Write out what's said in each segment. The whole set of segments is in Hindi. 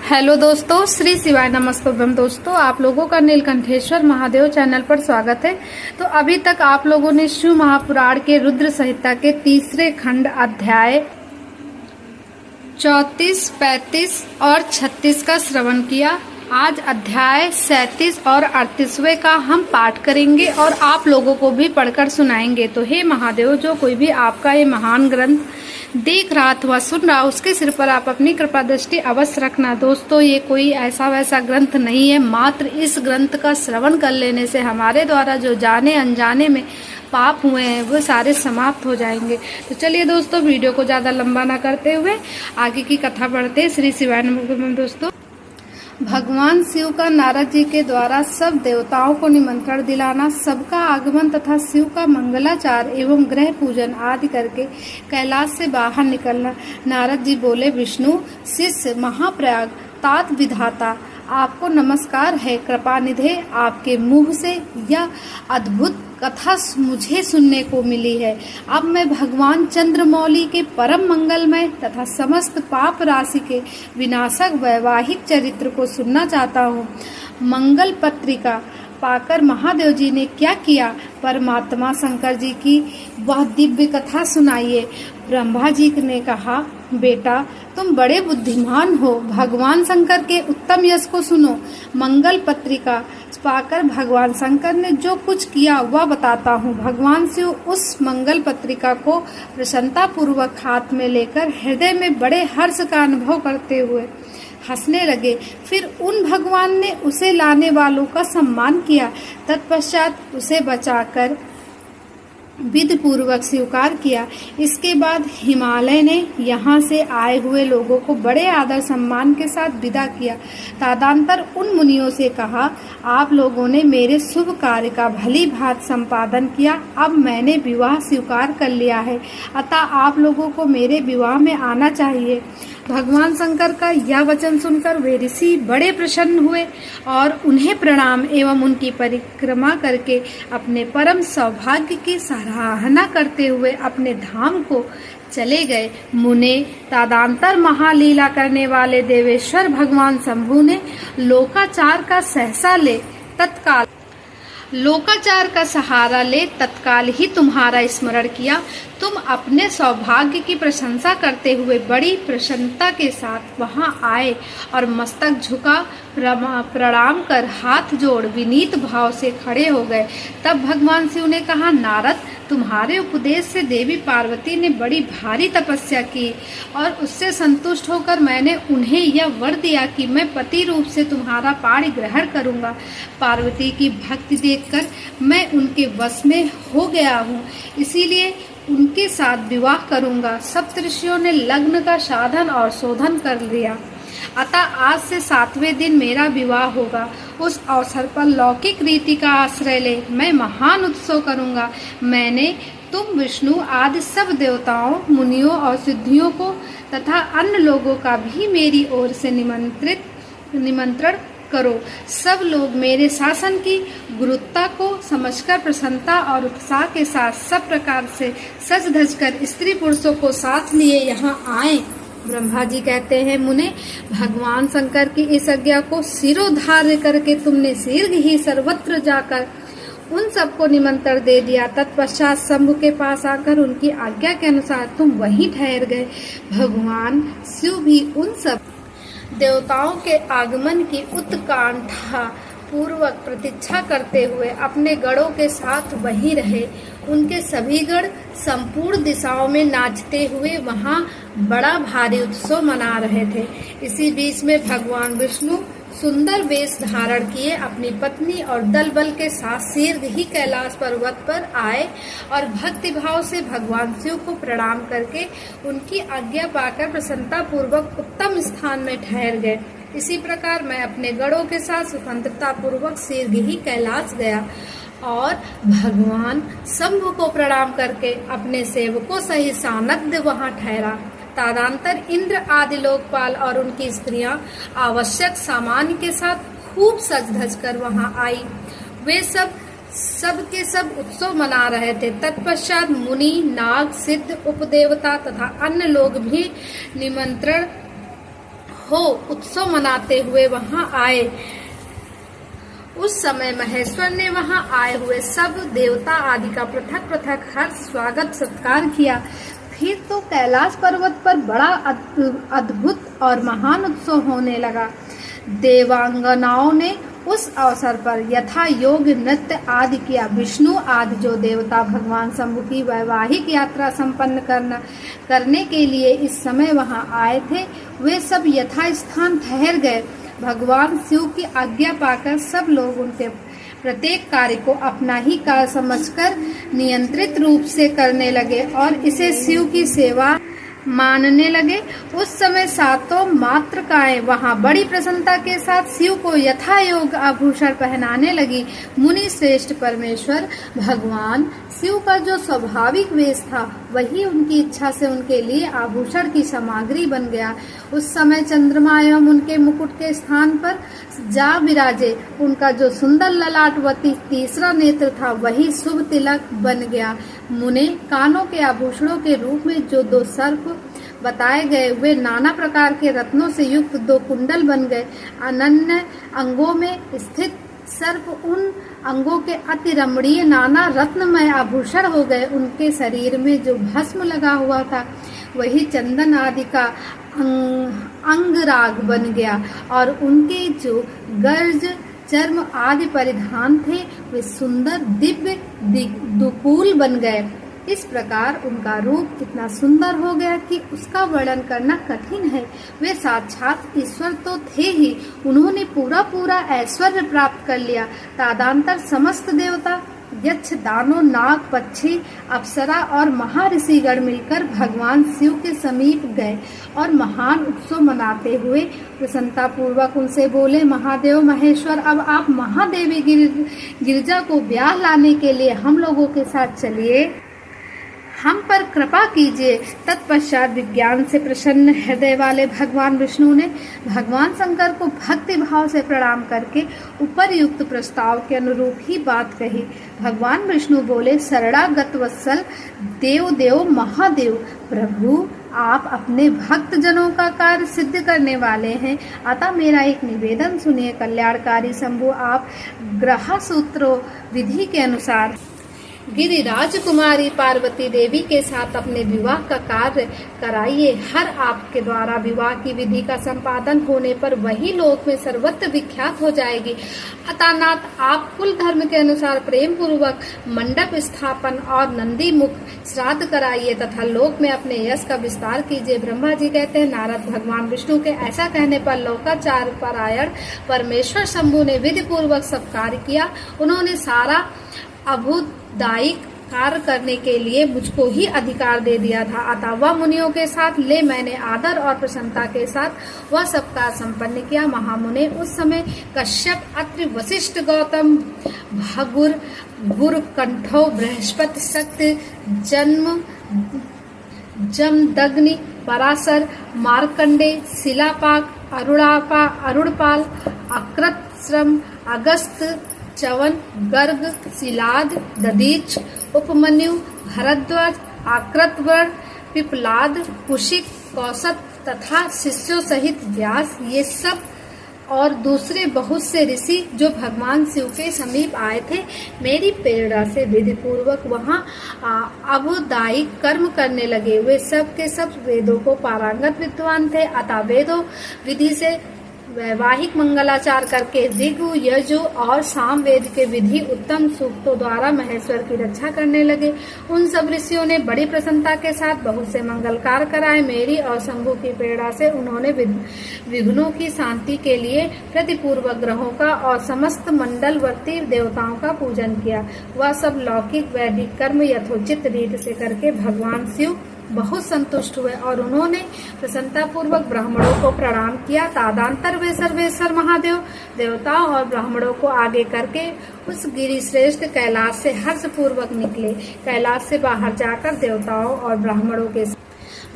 हेलो दोस्तों, श्री शिवाय नमस्तुभ्यम। दोस्तों, आप लोगों का नीलकंठेश्वर महादेव चैनल पर स्वागत है। तो अभी तक आप लोगों ने शिव महापुराण के रुद्र संहिता के तीसरे खंड अध्याय 34, 35 और 36 का श्रवण किया। आज अध्याय 37 और 38वें का हम पाठ करेंगे और आप लोगों को भी पढ़कर सुनाएंगे। तो हे महादेव, जो कोई भी आपका ये महान ग्रंथ देख रहा अथवा सुन रहा, उसके सिर पर आप अपनी कृपा दृष्टि अवश्य रखना। दोस्तों, ये कोई ऐसा वैसा ग्रंथ नहीं है। मात्र इस ग्रंथ का श्रवण कर लेने से हमारे द्वारा जो जाने अनजाने में पाप हुए हैं वो सारे समाप्त हो जाएंगे। तो चलिए दोस्तों, वीडियो को ज़्यादा लंबा ना करते हुए आगे की कथा पढ़ते हैं। श्री शिवाय नमः। दोस्तों, भगवान शिव का नारद जी के द्वारा सब देवताओं को निमंत्रण दिलाना, सबका आगमन तथा शिव का मंगलाचार एवं ग्रह पूजन आदि करके कैलाश से बाहर निकलना। नारद जी बोले, विष्णु शिष्य महाप्रयाग तात विधाता, आपको नमस्कार है। कृपा निधे, आपके मुंह से यह अद्भुत कथा मुझे सुनने को मिली है। अब मैं भगवान चंद्रमौली के परम मंगलमय तथा समस्त पाप राशि के विनाशक वैवाहिक चरित्र को सुनना चाहता हूँ। मंगल पत्रिका पाकर महादेव जी ने क्या किया, परमात्मा शंकर जी की वह दिव्य कथा सुनाइए। ब्रह्मा जी ने कहा, बेटा तुम बड़े बुद्धिमान हो, भगवान शंकर के उत्तम यश को सुनो। मंगल पत्रिका पाकर भगवान शंकर ने जो कुछ किया वह बताता हूँ। भगवान शिव उस मंगल पत्रिका को प्रसन्नता पूर्वक हाथ में लेकर हृदय में बड़े हर्ष का अनुभव करते हुए हंसने लगे। फिर उन भगवान ने उसे लाने वालों का सम्मान किया। तत्पश्चात उसे बचाकर विधि पूर्वक स्वीकार किया। इसके बाद हिमालय ने यहाँ से आए हुए लोगों को बड़े आदर सम्मान के साथ विदा किया। तदनंतर उन मुनियों से कहा, आप लोगों ने मेरे शुभ कार्य का भली भांति संपादन किया। अब मैंने विवाह स्वीकार कर लिया है, अतः आप लोगों को मेरे विवाह में आना चाहिए। भगवान शंकर का यह वचन सुनकर वे ऋषि बड़े प्रसन्न हुए और उन्हें प्रणाम एवं उनकी परिक्रमा करके अपने परम सौभाग्य की सराहना करते हुए अपने धाम को चले गए। मुने तदनंतर महालीला करने वाले देवेश्वर भगवान शंभु ने लोकाचार का सहारा ले तत्काल ही तुम्हारा स्मरण किया। तुम अपने सौभाग्य की प्रशंसा करते हुए बड़ी प्रसन्नता के साथ वहां आए और मस्तक झुका प्रणाम कर हाथ जोड़ विनीत भाव से खड़े हो गए। तब भगवान शिव ने कहा, नारद, तुम्हारे उपदेश से देवी पार्वती ने बड़ी भारी तपस्या की और उससे संतुष्ट होकर मैंने उन्हें यह वर दिया कि मैं पति रूप से तुम्हारा पाणी ग्रहण करूंगा। पार्वती की भक्ति देखकर मैं उनके वश में हो गया हूँ, इसीलिए उनके साथ विवाह करूंगा। सप्तऋषियों ने लग्न का साधन और शोधन कर लिया, अतः आज से 7वें दिन मेरा विवाह होगा। उस अवसर पर लौकिक रीति का आश्रय ले मैं महान उत्सव करूंगा। मैंने तुम विष्णु आदि सब देवताओं, मुनियों और सिद्धियों को तथा अन्य लोगों का भी मेरी ओर से निमंत्रण करो। सब लोग मेरे शासन की गुरुत्ता को समझकर प्रसन्नता और उत्साह के साथ सब प्रकार से सज धज कर स्त्री पुरुषों को साथ लिए यहाँ आए। ब्रह्मा जी कहते हैं, मुने, भगवान शंकर की इस आज्ञा को सिरोधार्य करके तुमने शीघ्र ही सर्वत्र जाकर उन सबको निमंत्रण दे दिया। तत्पश्चात शंभु के पास आकर उनकी आज्ञा के अनुसार तुम वहीं ठहर गए। भगवान शिव भी उन सब देवताओं के आगमन की उत्कंठा पूर्वक प्रतीक्षा करते हुए अपने गणों के साथ वहीं रहे। उनके सभी गण संपूर्ण दिशाओं में नाचते हुए वहां बड़ा भारी उत्सव मना रहे थे। इसी बीच में भगवान विष्णु सुंदर वेश धारण किए अपनी पत्नी और दल बल के साथ शीघ्र ही कैलाश पर्वत पर आए और भक्ति भाव से भगवान शिव को प्रणाम करके उनकी आज्ञा पाकर प्रसन्नता पूर्वक उत्तम स्थान में ठहर गए। इसी प्रकार मैं अपने गणों के साथ स्वतंत्रता पूर्वक शीघ्र ही कैलाश गया और भगवान शंभु को प्रणाम करके अपने सेवकों सहित सानध्य वहां ठहरा। तदनंतर इंद्र आदि लोकपाल और उनकी स्त्रियां आवश्यक सामान के साथ खूब सज धज कर वहां आई। वे सब के सब उत्सव मना रहे थे। तत्पश्चात मुनि, नाग, सिद्ध, उपदेवता तथा अन्य लोग भी निमंत्रण हो उत्सव मनाते हुए वहां आए। उस समय महेश्वर ने वहां आए हुए सब देवता आदि का पृथक पृथक हर स्वागत सत्कार किया। फिर तो कैलाश पर्वत पर बड़ा अद्भुत और महान उत्सव होने लगा। देवांगनाओं ने उस अवसर पर यथा योग नृत्य आदि किया। विष्णु आदि जो देवता भगवान शंभु की वैवाहिक यात्रा संपन्न करने के लिए इस समय वहां आए थे, वे सब यथा स्थान ठहर गए। भगवान शिव की आज्ञा पाकर सब लोग उनके प्रत्येक कार्य को अपना ही कार्य समझकर नियंत्रित रूप से करने लगे और इसे शिव की सेवा मानने लगे। उस समय सातों मातृकाएं वहां बड़ी प्रसन्नता के साथ शिव को यथा योग आभूषण पहनाने लगी। मुनि श्रेष्ठ परमेश्वर भगवान शिव का जो स्वाभाविक वेश था वही उनकी इच्छा से उनके लिए आभूषण की सामग्री बन गया। उस समय चंद्रमा एवं उनके मुकुट के स्थान पर जा विराजे। उनका जो सुंदर ललाटवती तीसरा नेत्र था वही शुभ तिलक बन गया। मुने कानों के आभूषणों के रूप में जो 2 सर्प बताए गए वे नाना प्रकार के रत्नों से युक्त 2 कुंडल बन गए। अनन्य अंगों में स्थित सर्प उन अंगों के अति रमणीय नाना रत्नमय आभूषण हो गए। उनके शरीर में जो भस्म लगा हुआ था वही चंदन आदि का अंगराग बन गया और उनके जो गर्ज चर्म आदि परिधान थे वे सुंदर दिव्य दुकूल बन गए। इस प्रकार उनका रूप इतना सुंदर हो गया कि उसका वर्णन करना कठिन है। वे साक्षात ईश्वर तो थे ही, उन्होंने पूरा ऐश्वर्य प्राप्त कर लिया। तदनंतर समस्त देवता यक्ष दानव नाग पक्षी अप्सरा और महर्षिगण मिलकर भगवान शिव के समीप गए और महान उत्सव मनाते हुए प्रसन्नता पूर्वक उनसे बोले, महादेव महेश्वर, अब आप महादेवी गिरिजा को ब्याह लाने के लिए हम लोगों के साथ चलिए, हम पर कृपा कीजिए। तत्पश्चात विज्ञान से प्रसन्न हृदय वाले भगवान विष्णु ने भगवान शंकर को भक्ति भाव से प्रणाम करके उपरयुक्त प्रस्ताव के अनुरूप ही बात कही। भगवान विष्णु बोले, शरणागत वत्सल देव देव महादेव, प्रभु आप अपने भक्त जनों का कार्य सिद्ध करने वाले हैं, अतः मेरा एक निवेदन सुनिए। कल्याणकारी शंभु, आप ग्रह सूत्रों विधि के अनुसार गिरिराज कुमारी पार्वती देवी के साथ अपने विवाह का कार्य कराइए। हर आपके द्वारा विवाह की विधि का संपादन होने पर वही लोक में सर्वत्र विख्यात हो जाएगी। अतः आप कुल धर्म के अनुसार प्रेम पूर्वक मंडप स्थापन और नंदी मुख श्राद्ध कराइए तथा लोक में अपने यश का विस्तार कीजिए। ब्रह्मा जी कहते हैं, नारद भगवान विष्णु के ऐसा कहने पर लोकाचार परायण परमेश्वर शंभु ने विधि पूर्वक सब कार्य किया। उन्होंने सारा अभूतदायिक कार्य करने के लिए मुझको ही अधिकार दे दिया था। अतः वह मुनियों के साथ ले मैंने आदर और प्रसन्नता के साथ वह सब कार्य संपन्न किया। महामुने उस समय कश्यप, अत्रि, वशिष्ठ, गौतम, भगुर, गुरकंठो, बृहस्पति, शक्ति, जमदग्नि, पराशर, मार्कंडे, शिलापाक, अरुणपाल, अकृतश्रम, अगस्त, चवन, गर्ग, शिलाद, ददीच, उपमन्यु, भरद्वाज, आकृतवर, पिपलाद, कुशिक, कौशत तथा शिष्यों सहित व्यास, ये सब और दूसरे बहुत से ऋषि जो भगवान शिव के समीप आए थे, मेरी प्रेरणा से विधि पूर्वक वहाँ अभूतदायिक कर्म करने लगे। वे सब के सब वेदों को पारंगत विद्वान थे। अतः वेदों विधि से वैवाहिक मंगलाचार करके ऋगु, यजु और साम वेद के विधि उत्तम सूक्तों द्वारा महेश्वर की रक्षा करने लगे। उन सब ऋषियों ने बड़ी प्रसन्नता के साथ बहुत से मंगल कार्य कराए। मेरी और शंभु की प्रेरणा से उन्होंने विघ्नों की शांति के लिए प्रतिपूर्वक ग्रहों का और समस्त मंडलवर्ती देवताओं का पूजन किया। वह सब लौकिक वैदिक कर्म यथोचित रीति से करके भगवान शिव बहुत संतुष्ट हुए और उन्होंने प्रसन्नता पूर्वक ब्राह्मणों को प्रणाम किया। तदनंतर वे सर्वेश्वर महादेव देवताओं और ब्राह्मणों को आगे करके उस गिरि श्रेष्ठ कैलाश से हर्ष पूर्वक निकले। कैलाश से बाहर जाकर देवताओं और ब्राह्मणों के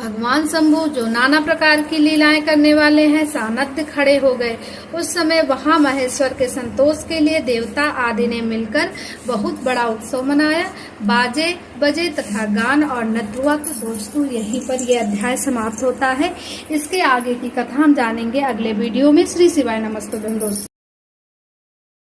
भगवान शंभु जो नाना प्रकार की लीलाएं करने वाले हैं सानध्य खड़े हो गए। उस समय वहां महेश्वर के संतोष के लिए देवता आदि ने मिलकर बहुत बड़ा उत्सव मनाया। बाजे बजे तथा गान और नृत्य हुआ। तो दोस्तों यहीं पर यह अध्याय समाप्त होता है। इसके आगे की कथा हम जानेंगे अगले वीडियो में। श्री शिवाय नमस्तुभ्यं दोस्तों।